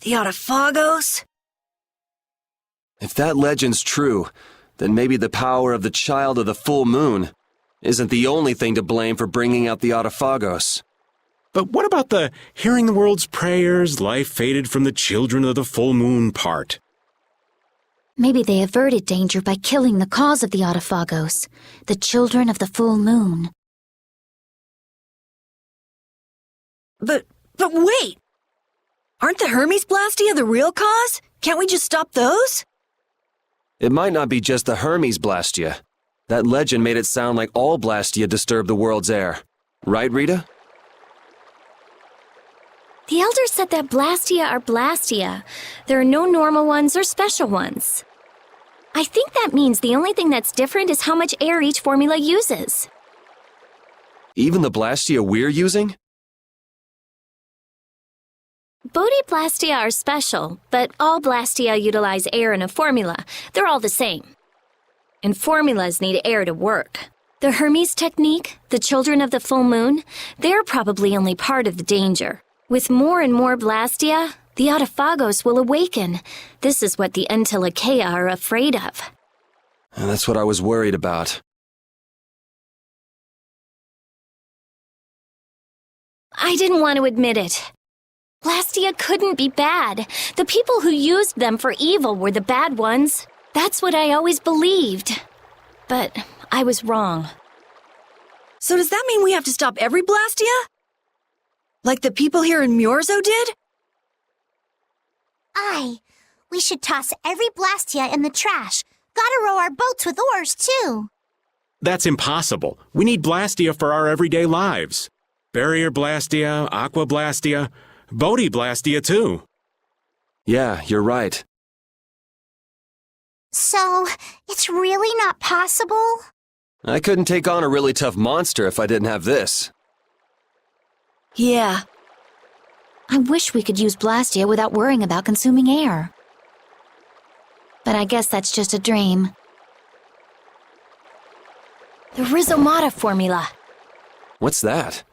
The Autophagos? If that legend's true, then maybe the power of the child of the full moon isn't the only thing to blame for bringing out the Autophagos. But what about the hearing the world's prayers, life faded from the children of the full moon part? Maybe they averted danger by killing the cause of the Autophagos, the children of the full moon. But wait! Aren't the Hermes Blastia the real cause? Can't we just stop those? It might not be just the Hermes Blastia. That legend made it sound like all Blastia disturb the world's air. Right, Rita? The Elder said that Blastia are Blastia. There are no normal ones or special ones. I think that means the only thing that's different is how much air each formula uses. Even the Blastia we're using? Bodhi-Blastia are special, but all Blastia utilize air in a formula. They're all the same. And formulas need air to work. The Hermes technique, the children of the full moon, they're probably only part of the danger. With more and more Blastia, the Autophagos will awaken. This is what the Entelekea are afraid of. And that's what I was worried about. I didn't want to admit it. Blastia couldn't be bad. The people who used them for evil were the bad ones. That's what I always believed. But I was wrong. So does that mean we have to stop every Blastia? Like the people here in Myorzo did? Aye. We should toss every Blastia in the trash. Gotta row our boats with oars, too. That's impossible. We need Blastia for our everyday lives. Barrier Blastia, Aqua Blastia, Bodhi Blastia too. Yeah, you're right. So, it's really not possible? I couldn't take on a really tough monster if I didn't have this. Yeah. I wish we could use Blastia without worrying about consuming air. But I guess that's just a dream. The Rhizomata formula. What's that?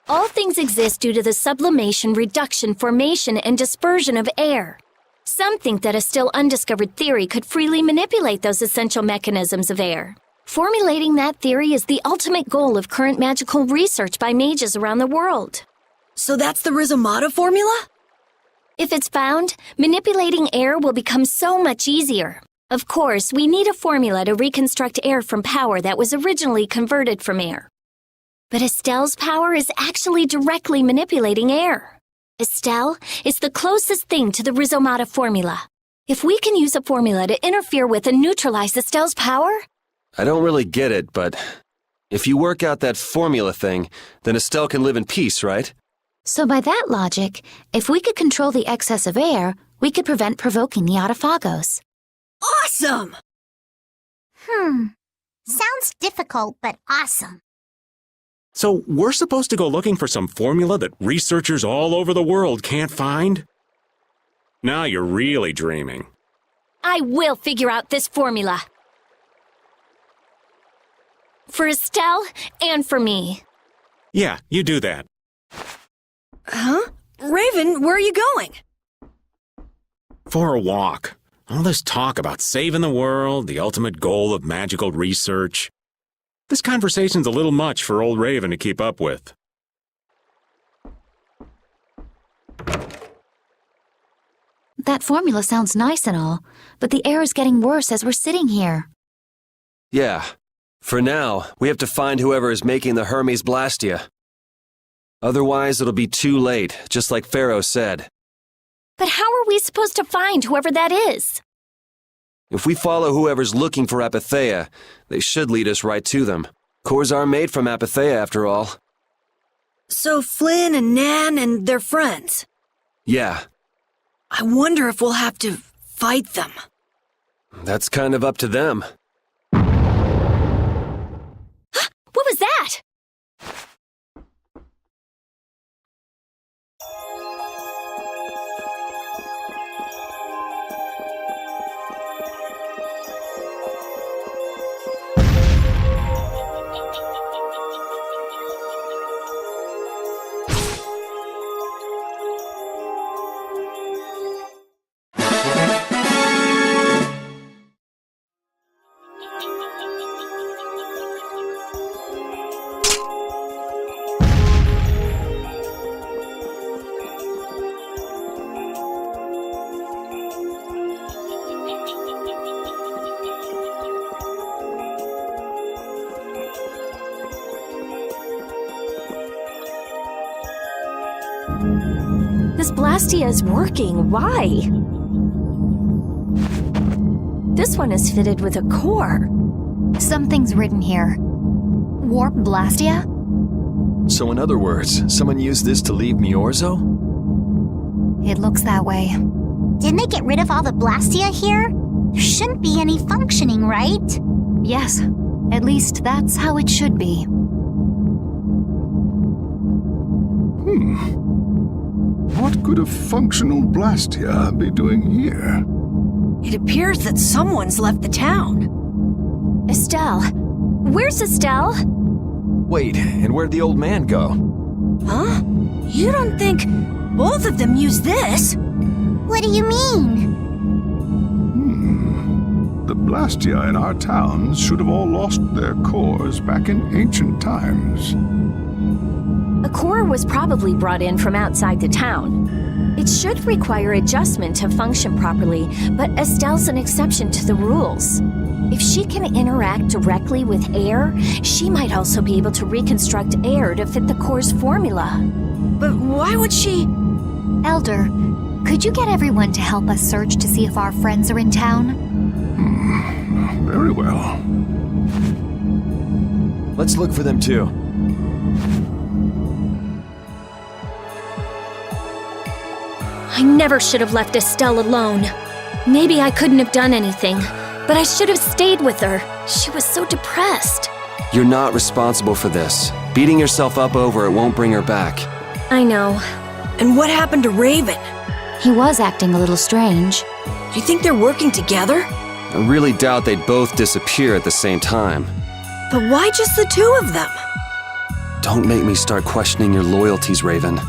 All things exist due to the sublimation, reduction, formation, and dispersion of air. Some think that a still undiscovered theory could freely manipulate those essential mechanisms of air. Formulating that theory is the ultimate goal of current magical research by mages around the world. So that's the Rhizomata formula? If it's found, manipulating air will become so much easier. Of course, we need a formula to reconstruct air from power that was originally converted from air. But Estelle's power is actually directly manipulating air. Estelle is the closest thing to the Rhizomata formula. If we can use a formula to interfere with and neutralize Estelle's power... I don't really get it, but if you work out that formula thing, then Estelle can live in peace, right? So by that logic, if we could control the excess of air, we could prevent provoking the Autophagos. Awesome! Sounds difficult, but awesome. So we're supposed to go looking for some formula that researchers all over the world can't find? Now you're really dreaming. I will figure out this formula. For Estelle and for me. Yeah, you do that. Huh? Raven, where are you going? For a walk. All this talk about saving the world, the ultimate goal of magical research. This conversation's a little much for old Raven to keep up with. That formula sounds nice and all, but the air is getting worse as we're sitting here. Yeah. For now, we have to find whoever is making the Hermes Blastia. Otherwise, it'll be too late, just like Pharaoh said. But how are we supposed to find whoever that is? If we follow whoever's looking for Apatheia, they should lead us right to them. Cores are made from Apatheia, after all. So Flynn and Nan and their friends. Yeah. I wonder if we'll have to fight them. That's kind of up to them. What was that? This Blastia is working. Why? This one is fitted with a core. Something's written here. Warp Blastia? So in other words, someone used this to leave Miorzo? It looks that way. Didn't they get rid of all the Blastia here? There shouldn't be any functioning, right? Yes, at least that's how it should be. What could a functional Blastia be doing here? It appears that someone's left the town. Estelle. Where's Estelle? Wait, and where'd the old man go? Huh? You don't think both of them use this? What do you mean? The Blastia in our towns should have all lost their cores back in ancient times. A core was probably brought in from outside the town. It should require adjustment to function properly, but Estelle's an exception to the rules. If she can interact directly with air, she might also be able to reconstruct air to fit the core's formula. But why would she... Elder, could you get everyone to help us search to see if our friends are in town? Very well. Let's look for them too. I never should have left Estelle alone. Maybe I couldn't have done anything, but I should have stayed with her. She was so depressed. You're not responsible for this. Beating yourself up over it won't bring her back. I know. And what happened to Raven? He was acting a little strange. Do you think they're working together? I really doubt they'd both disappear at the same time. But why just the two of them? Don't make me start questioning your loyalties, Raven.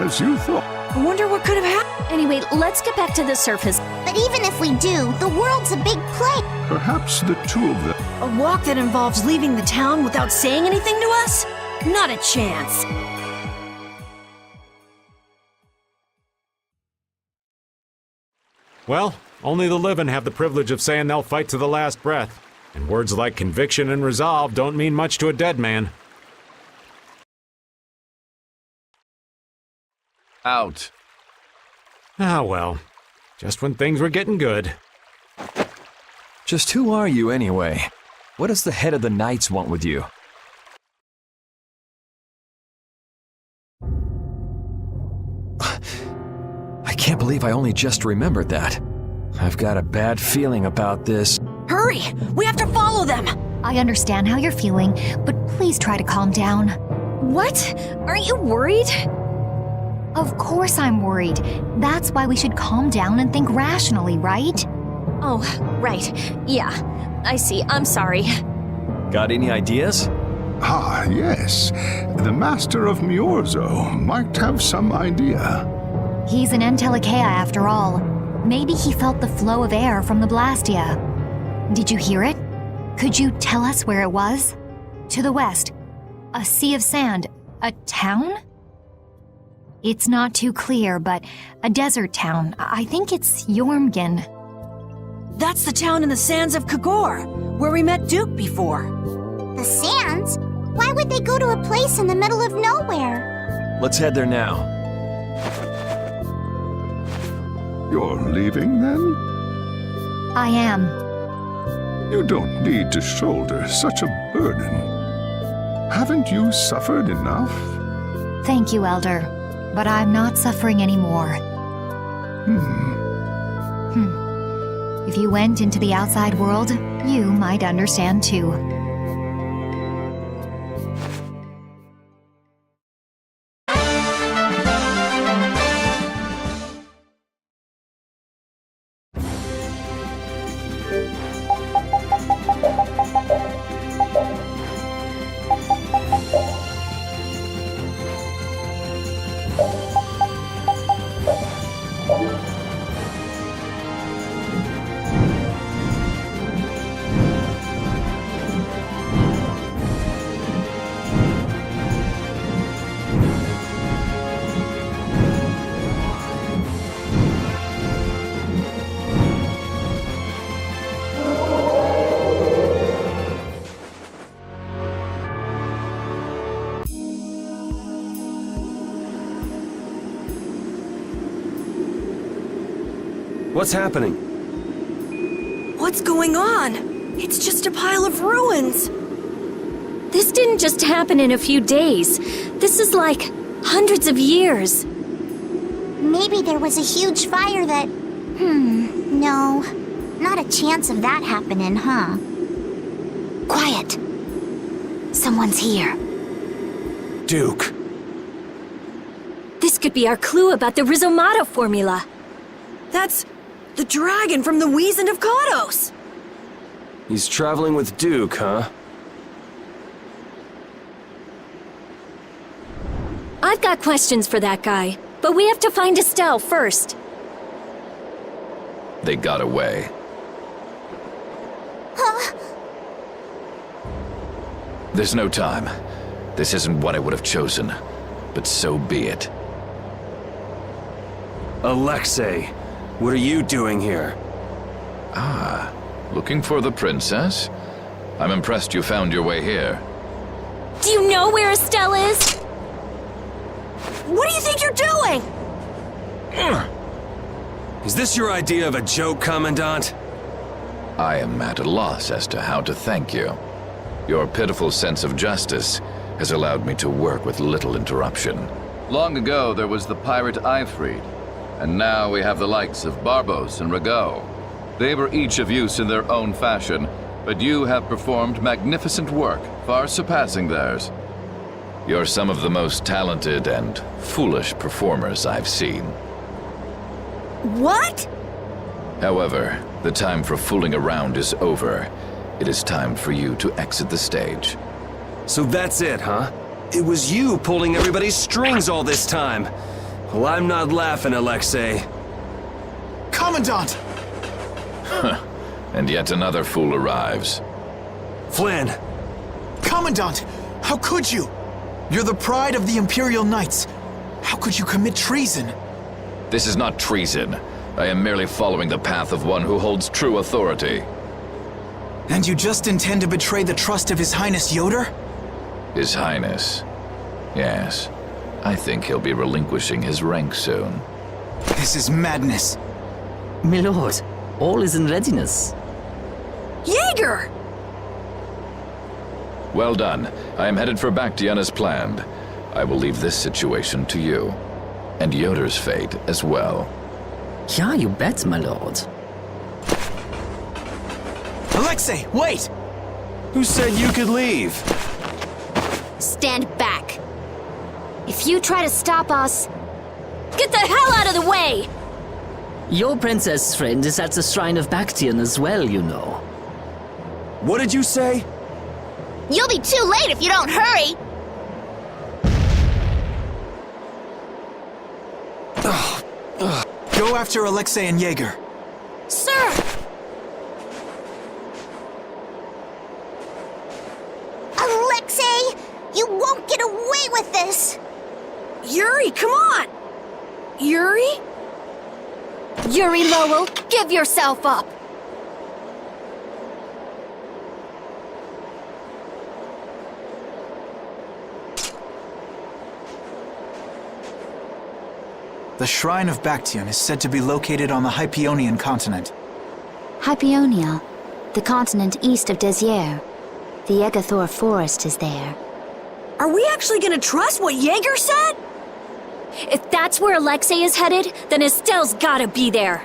as you thought. I wonder what could have happened. Anyway, let's get back to the surface. But even if we do, the world's a big place. Perhaps the two of them. A walk that involves leaving the town without saying anything to us? Not a chance. Well, only the living have the privilege of saying they'll fight to the last breath. And words like conviction and resolve don't mean much to a dead man. Out. Ah, well. Just when things were getting good. Just who are you anyway? What does the head of the Knights want with you? I can't believe I only just remembered that. I've got a bad feeling about this. Hurry! We have to follow them! I understand how you're feeling, but please try to calm down. What? Aren't you worried? Of course I'm worried. That's why we should calm down and think rationally, right? Oh, right. Yeah, I see. I'm sorry. Got any ideas? Ah, yes. The Master of Miorzo might have some idea. He's an Entelekea after all. Maybe he felt the flow of air from the Blastia. Did you hear it? Could you tell us where it was? To the west. A sea of sand. A town? It's not too clear, but a desert town. I think it's Jormungand. That's the town in the sands of Kagor, where we met Duke before. The sands? Why would they go to a place in the middle of nowhere? Let's head there now. You're leaving then? I am. You don't need to shoulder such a burden. Haven't you suffered enough? Thank you, Elder. But I'm not suffering anymore. If you went into the outside world, you might understand too. What's happening? What's going on? It's just a pile of ruins. This didn't just happen in a few days. This is like hundreds of years. Maybe there was a huge fire that... no. Not a chance of that happening, huh? Quiet. Someone's here. Duke. This could be our clue about the Rizomata formula. That's the dragon from the Wizened of Kodos. He's traveling with Duke, huh? I've got questions for that guy, but we have to find Estelle first. They got away. There's no time. This isn't what I would have chosen, but so be it. Alexei, what are you doing here? Ah, looking for the princess? I'm impressed you found your way here. Do you know where Estelle is? What do you think you're doing? Is this your idea of a joke, Commandant? I am at a loss as to how to thank you. Your pitiful sense of justice has allowed me to work with little interruption. Long ago, there was the pirate Eifried, and now we have the likes of Barbos and Rago. They were each of use in their own fashion, but you have performed magnificent work, far surpassing theirs. You're some of the most talented and foolish performers I've seen. What? However, the time for fooling around is over. It is time for you to exit the stage. So that's it, huh? It was you pulling everybody's strings all this time. Well, I'm not laughing, Alexei. Commandant! And yet another fool arrives. Flynn! Commandant! How could you? You're the pride of the Imperial Knights. How could you commit treason? This is not treason. I am merely following the path of one who holds true authority. And you just intend to betray the trust of His Highness Yoder? His Highness. Yes. I think he'll be relinquishing his rank soon. This is madness. My lord, all is in readiness. Jaeger! Well done. I am headed for Bactian as planned. I will leave this situation to you. And Yoder's fate as well. Yeah, you bet, my lord. Alexei, wait! Who said you could leave? Stand back. If you try to stop us, get the hell out of the way! Your princess friend is at the shrine of Bactian as well, you know. What did you say? You'll be too late if you don't hurry! Go after Alexei and Jaeger. Sir! Alexei! You won't get away with this! Yuri, come on! Yuri? Yuri Lowell, give yourself up! The Shrine of Bactian is said to be located on the Hypionian continent. Hypionia, the continent east of Desier. The Egathor forest is there. Are we actually gonna trust what Jaeger said? If that's where Alexei is headed, then Estelle's gotta be there.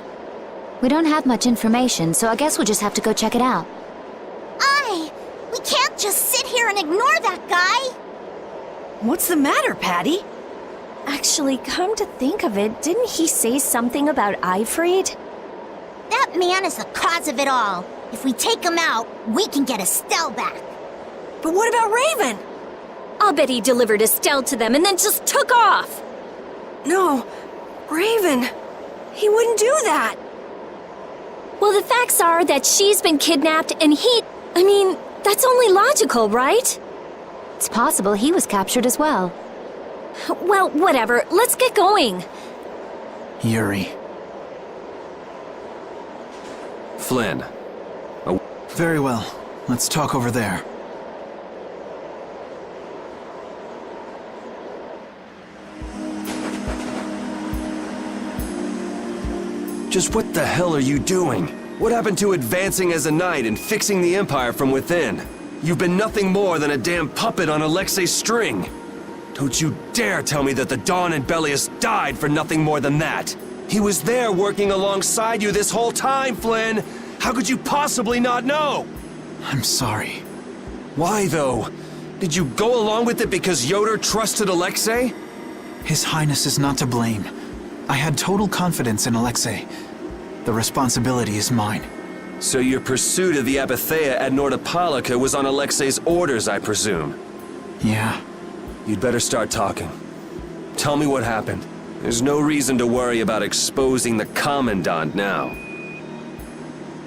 We don't have much information, so I guess we'll just have to go check it out. We can't just sit here and ignore that guy! What's the matter, Patty? Actually, come to think of it, didn't he say something about Eifried? That man is the cause of it all. If we take him out, we can get Estelle back. But what about Raven? I'll bet he delivered Estelle to them and then just took off! No, Raven. He wouldn't do that. Well, the facts are that she's been kidnapped and that's only logical, right? It's possible he was captured as well. Well, whatever. Let's get going. Yuri. Flynn. Very well. Let's talk over there. Just what the hell are you doing? What happened to advancing as a knight and fixing the Empire from within? You've been nothing more than a damn puppet on Alexei's string. Don't you dare tell me that the Dawn and Bellius died for nothing more than that. He was there working alongside you this whole time, Flynn. How could you possibly not know? I'm sorry. Why, though? Did you go along with it because Yoder trusted Alexei? His Highness is not to blame. I had total confidence in Alexei. The responsibility is mine. So your pursuit of the Apatheia at Nordopolica was on Alexei's orders, I presume? Yeah. You'd better start talking. Tell me what happened. There's no reason to worry about exposing the Commandant now.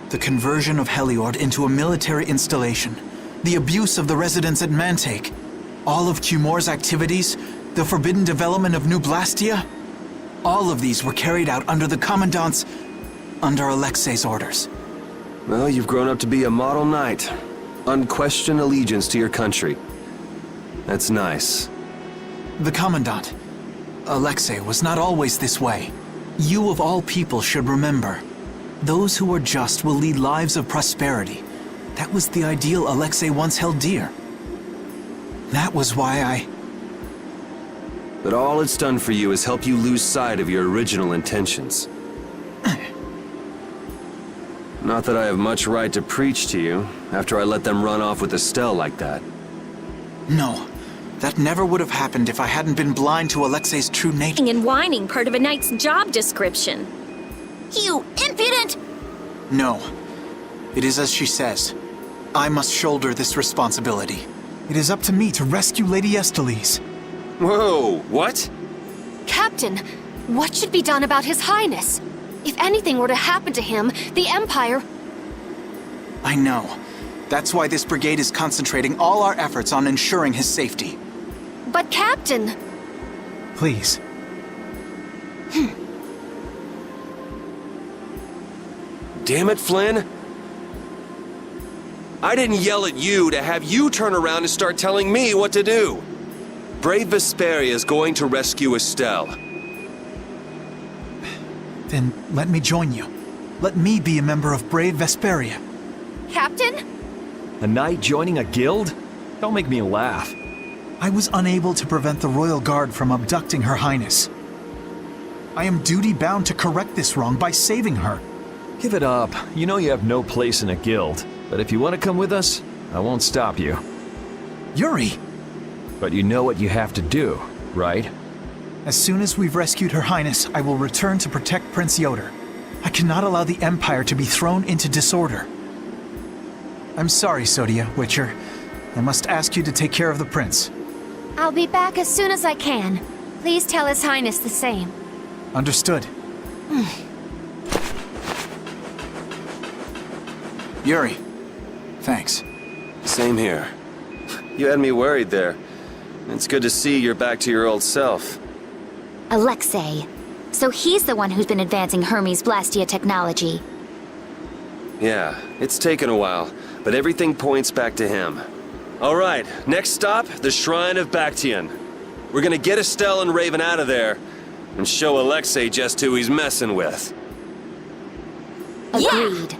The conversion of Heliord into a military installation. The abuse of the residents at Mantake. All of Cumor's activities. The forbidden development of New Blastia. All of these were carried out under the Commandant's... under Alexei's orders. Well, you've grown up to be a model knight. Unquestioned allegiance to your country. That's nice. The Commandant, Alexei, was not always this way. You of all people should remember. Those who are just will lead lives of prosperity. That was the ideal Alexei once held dear. That was why But all it's done for you is help you lose sight of your original intentions. Not that I have much right to preach to you, after I let them run off with Estelle like that. No. That never would have happened if I hadn't been blind to Alexei's true nature. And whining part of a knight's job description. You impudent! No. It is as she says. I must shoulder this responsibility. It is up to me to rescue Lady Estellise. Whoa, what? Captain, What should be done about His Highness? If anything were to happen to him, the Empire... I know. That's why this brigade is concentrating all our efforts on ensuring his safety. But Captain... Please. Damn it, Flynn. I didn't yell at you to have you turn around and start telling me what to do. Brave Vesperia is going to rescue Estelle. Then let me join you. Let me be a member of Brave Vesperia. Captain? A knight joining a guild? Don't make me laugh. I was unable to prevent the Royal Guard from abducting Her Highness. I am duty-bound to correct this wrong by saving her. Give it up. You know you have no place in a guild. But if you want to come with us, I won't stop you. Yuri! But you know what you have to do, right? As soon as we've rescued Her Highness, I will return to protect Prince Yoder. I cannot allow the Empire to be thrown into disorder. I'm sorry, Sodia, Witcher. I must ask you to take care of the prince. I'll be back as soon as I can. Please tell His Highness the same. Understood. Yuri, thanks. Same here. You had me worried there. It's good to see you're back to your old self. Alexei. So he's the one who's been advancing Hermes Blastia technology. Yeah, it's taken a while, but everything points back to him. All right, next stop, the Shrine of Bactian. We're gonna get Estelle and Raven out of there, and show Alexei just who he's messing with. Agreed.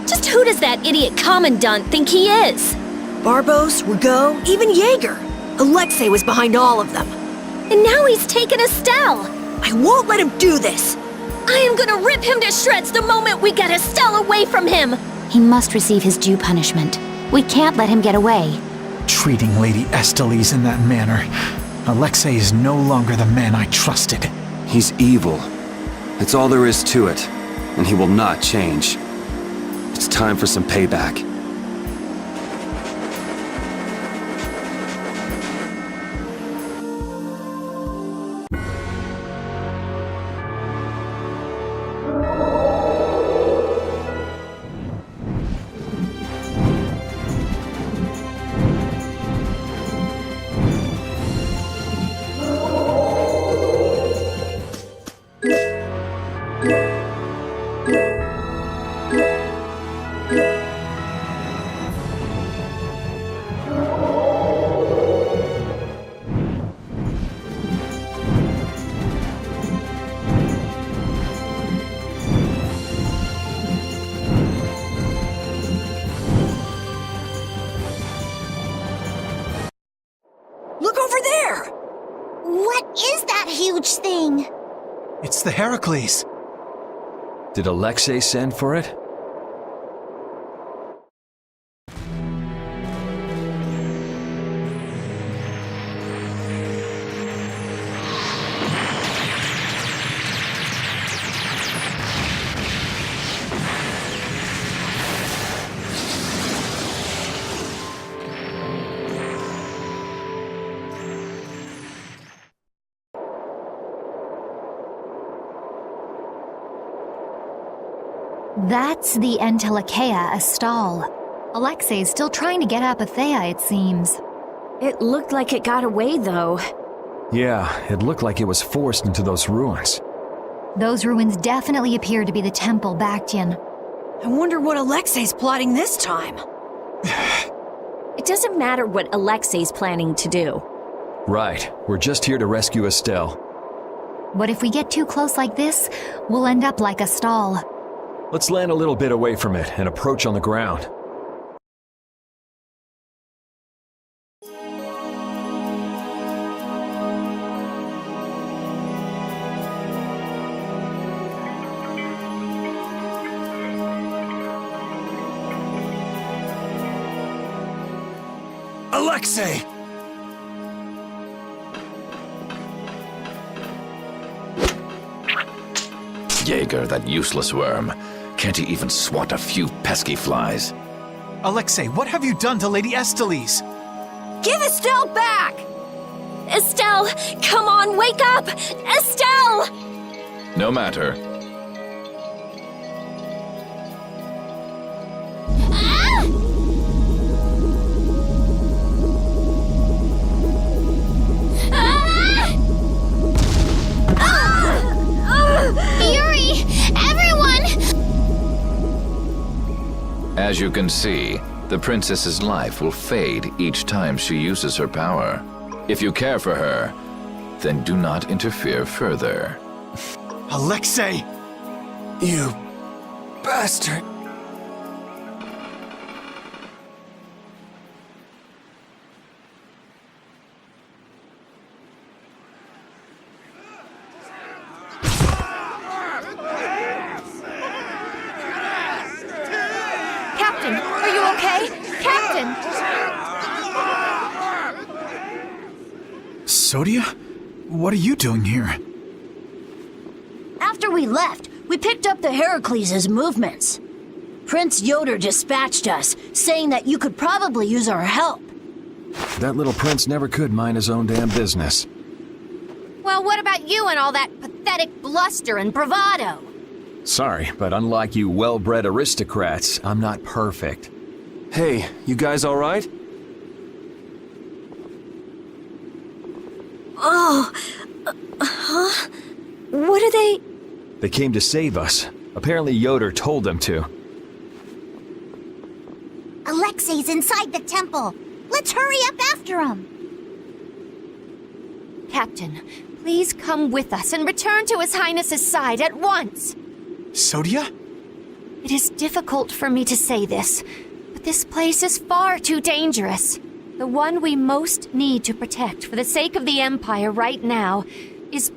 Just who does that idiot commandant think he is? Barbos, Rigaud, even Jaeger. Alexei was behind all of them. And now he's taken Estelle. I won't let him do this. I am gonna rip him to shreds the moment we get Estelle away from him. He must receive his due punishment. We can't let him get away. Treating Lady Estellise in that manner. Alexei is no longer the man I trusted. He's evil. That's all there is to it, and he will not change. It's time for some payback. Look over there! What is that huge thing? It's the Heracles. Did Alexei send for it? That's the Entelikeia Astal. Alexei's still trying to get Apatheia, it seems. It looked like it got away, though. Yeah, it looked like it was forced into those ruins. Those ruins definitely appear to be the temple Bactian. I wonder what Alexei's plotting this time. It doesn't matter what Alexei's planning to do. Right, we're just here to rescue Estelle. But if we get too close like this, we'll end up like Astal. Let's land a little bit away from it and approach on the ground. Alexei! Jaeger, that useless worm. Can't he even swat a few pesky flies? Alexei, what have you done to Lady Estellise? Give Estelle back! Estelle, come on, wake up! Estelle! No matter. Yuri! Everyone! As you can see, the princess's life will fade each time she uses her power. If you care for her, then do not interfere further. Alexei! You bastard! Captain, are you okay? Captain! Sodia? What are you doing here? After we left, we picked up the Heracles' movements. Prince Yoder dispatched us, saying that you could probably use our help. That little prince never could mind his own damn business. Well, what about you and all that pathetic bluster and bravado? Sorry, but unlike you well-bred aristocrats, I'm not perfect. Hey, you guys alright? Oh, huh? What are they? They came to save us. Apparently Yoder told them to. Alexei's inside the temple. Let's hurry up after him. Captain, please come with us and return to His Highness's side at once. Sodia? It is difficult for me to say this, but this place is far too dangerous. The one we most need to protect for the sake of the Empire right now is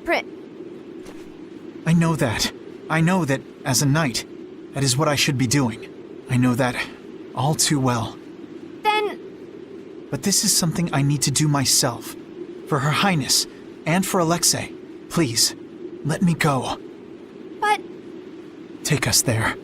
I know that. I know that, as a knight, that is what I should be doing. I know that all too well. Then... But this is something I need to do myself. For Her Highness, and for Alexei. Please, let me go. But... Take us there.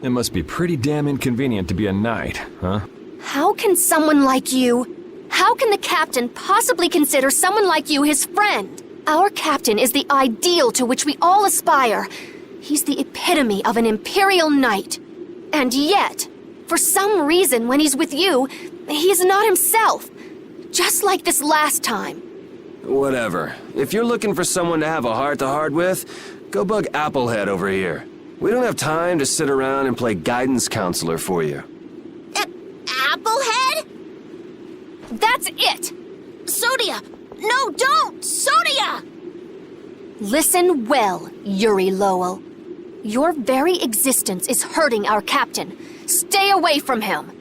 It must be pretty damn inconvenient to be a knight, huh? How can someone like you... How can the captain possibly consider someone like you his friend? Our captain is the ideal to which we all aspire. He's the epitome of an imperial knight. And yet, for some reason when he's with you, he's not himself. Just like this last time. Whatever. If you're looking for someone to have a heart-to-heart with, go bug Applehead over here. We don't have time to sit around and play guidance counselor for you. Applehead? That's it! Sodia! No, don't! Sodia! Listen well, Yuri Lowell. Your very existence is hurting our captain. Stay away from him.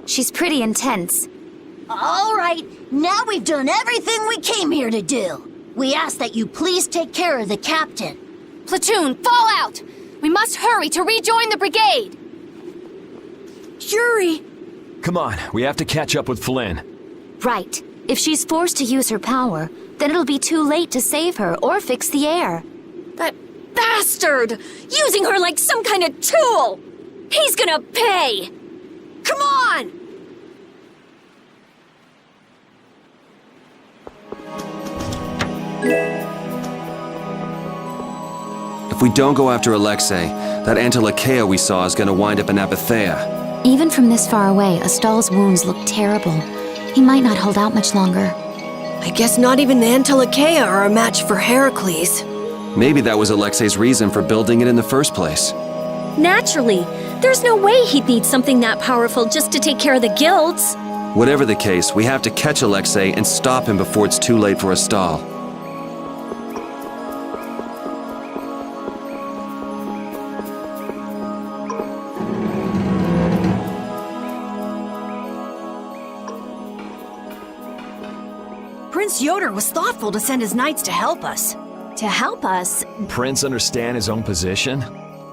She's pretty intense. All right, now we've done everything we came here to do. We ask that you please take care of the captain. Platoon, fall out! We must hurry to rejoin the brigade! Yuri! Come on, we have to catch up with Flynn. Right. If she's forced to use her power, then it'll be too late to save her or fix the air. That bastard! Using her like some kind of tool! He's gonna pay! Come on! If we don't go after Alexei, that Antilocheia we saw is gonna wind up in Apatheia. Even from this far away, Astal's wounds look terrible. He might not hold out much longer. I guess not even the Antilocheia are a match for Heracles. Maybe that was Alexei's reason for building it in the first place. Naturally. There's no way he'd need something that powerful just to take care of the guilds. Whatever the case, we have to catch Alexei and stop him before it's too late for Astal. Prince Yoder was thoughtful to send his knights to help us. To help us? Prince understand his own position?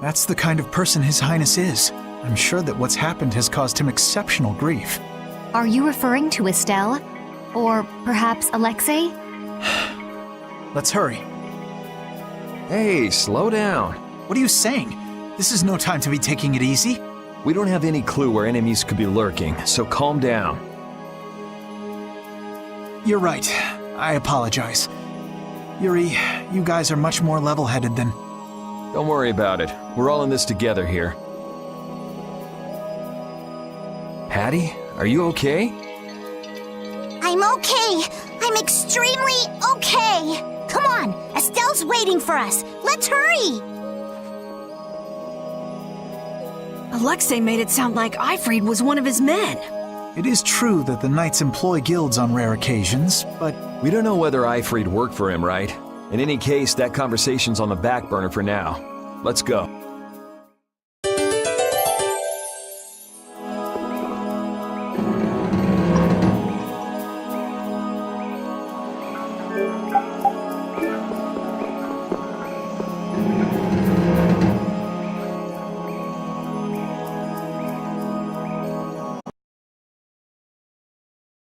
That's the kind of person His Highness is. I'm sure that what's happened has caused him exceptional grief. Are you referring to Estelle? Or perhaps Alexei? Let's hurry. Hey, slow down. What are you saying? This is no time to be taking it easy. We don't have any clue where enemies could be lurking, so calm down. You're right. I apologize. Yuri, you guys are much more level-headed than... Don't worry about it. We're all in this together here. Hattie, are you okay? I'm okay. I'm extremely okay. Come on, Estelle's waiting for us. Let's hurry. Alexei made it sound like Ifrid was one of his men. It is true that the knights employ guilds on rare occasions, but... We don't know whether Ifrid worked for him, right? In any case, that conversation's on the back burner for now. Let's go.